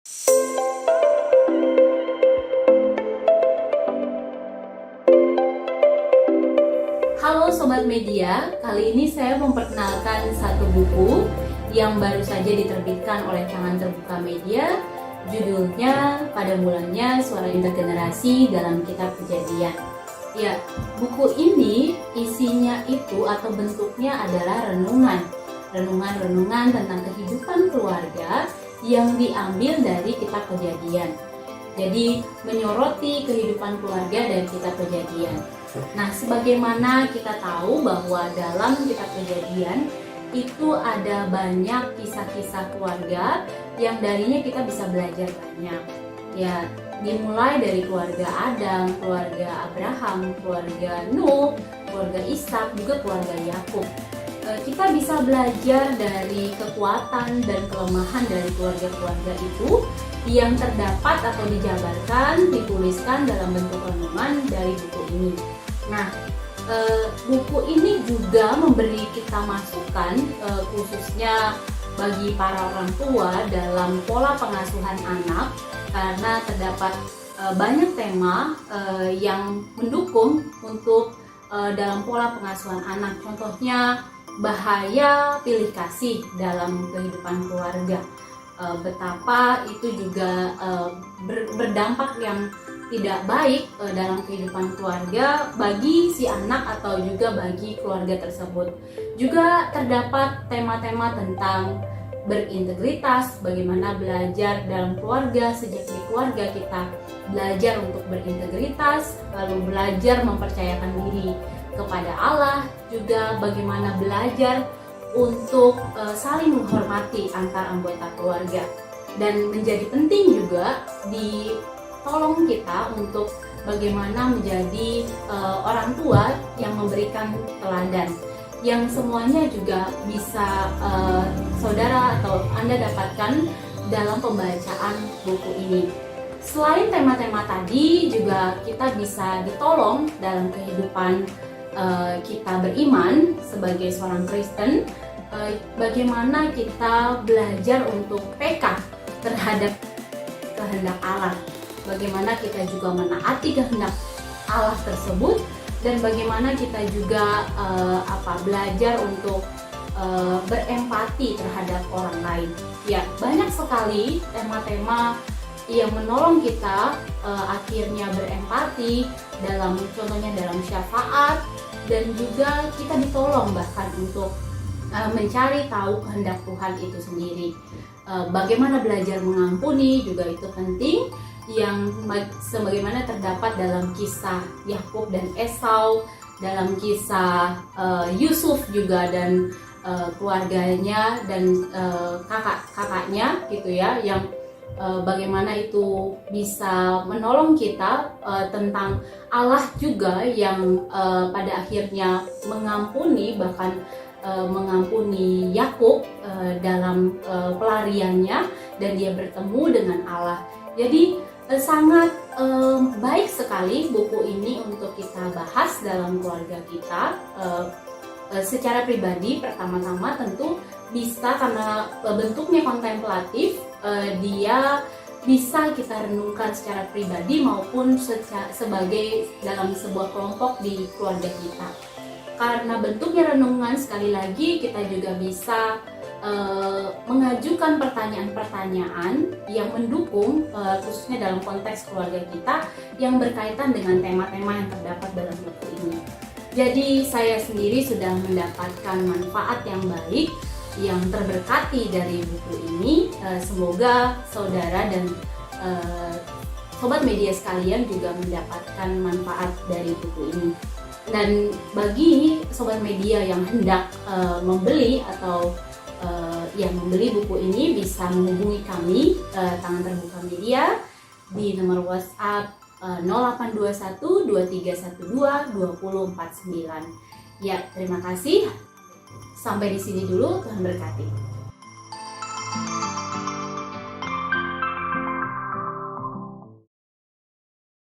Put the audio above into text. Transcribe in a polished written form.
Halo Sobat Media, kali ini saya memperkenalkan satu buku yang baru saja diterbitkan oleh Tangan Terbuka Media. Judulnya Pada Mulanya Suara Intergenerasi dalam Kitab Kejadian. Ya, buku ini isinya itu atau bentuknya adalah renungan tentang kehidupan keluarga yang diambil dari Kitab Kejadian. Jadi menyoroti kehidupan keluarga dari Kitab Kejadian. Nah, sebagaimana kita tahu bahwa dalam Kitab Kejadian itu ada banyak kisah-kisah keluarga yang darinya kita bisa belajar banyak. Ya, dimulai dari keluarga Adam, keluarga Abraham, keluarga Nuh, keluarga Ishak, juga keluarga Yakub. Kita bisa belajar dari kekuatan dan kelemahan dari keluarga-keluarga itu yang terdapat atau dijabarkan, dituliskan dalam bentuk renungan dari buku ini. Nah, buku ini juga memberi kita masukan khususnya bagi para orang tua dalam pola pengasuhan anak, karena terdapat banyak tema yang mendukung untuk dalam pola pengasuhan anak. Contohnya bahaya pilih kasih dalam kehidupan keluarga. Betapa itu juga berdampak yang tidak baik dalam kehidupan keluarga bagi si anak atau juga bagi keluarga tersebut. Juga terdapat tema-tema tentang berintegritas, bagaimana belajar dalam keluarga. Sejak di keluarga kita belajar untuk berintegritas, lalu belajar mempercayakan diri kepada Allah, juga bagaimana belajar untuk saling menghormati antar anggota keluarga. Dan menjadi penting juga tolong kita untuk bagaimana menjadi orang tua yang memberikan teladan, yang semuanya juga bisa saudara atau Anda dapatkan dalam pembacaan buku ini. Selain tema-tema tadi, juga kita bisa ditolong dalam kehidupan kita beriman sebagai seorang Kristen, bagaimana kita belajar untuk peka terhadap kehendak Allah, bagaimana kita juga menaati kehendak Allah tersebut, dan bagaimana kita juga belajar untuk berempati terhadap orang lain. Ya, banyak sekali tema-tema yang menolong kita akhirnya berempati contohnya dalam syafaat, dan juga kita ditolong bahkan untuk mencari tahu kehendak Tuhan itu sendiri. Bagaimana belajar mengampuni juga itu penting, yang sebagaimana terdapat dalam kisah Yakub dan Esau, dalam kisah Yusuf juga dan keluarganya dan kakak-kakaknya gitu ya, yang bagaimana itu bisa menolong kita tentang Allah juga yang pada akhirnya mengampuni, bahkan mengampuni Yakub dalam pelariannya, dan dia bertemu dengan Allah. Jadi sangat baik sekali buku ini untuk kita bahas dalam keluarga kita. Secara pribadi, pertama-tama tentu bisa, karena bentuknya kontemplatif, dia bisa kita renungkan secara pribadi maupun sebagai dalam sebuah kelompok di keluarga kita. Karena bentuknya renungan, sekali lagi kita juga bisa mengajukan pertanyaan-pertanyaan yang mendukung, khususnya dalam konteks keluarga kita yang berkaitan dengan tema-tema yang terdapat dalam buku ini. Jadi saya sendiri sudah mendapatkan manfaat yang baik, yang terberkati dari buku ini. Semoga saudara dan sobat media sekalian juga mendapatkan manfaat dari buku ini. Dan bagi sobat media yang hendak membeli atau membeli buku ini, bisa menghubungi kami, Tangan Terbuka Media, di nomor WhatsApp 0821 2312 2049. Ya, terima kasih. Sampai di sini dulu, Tuhan berkati.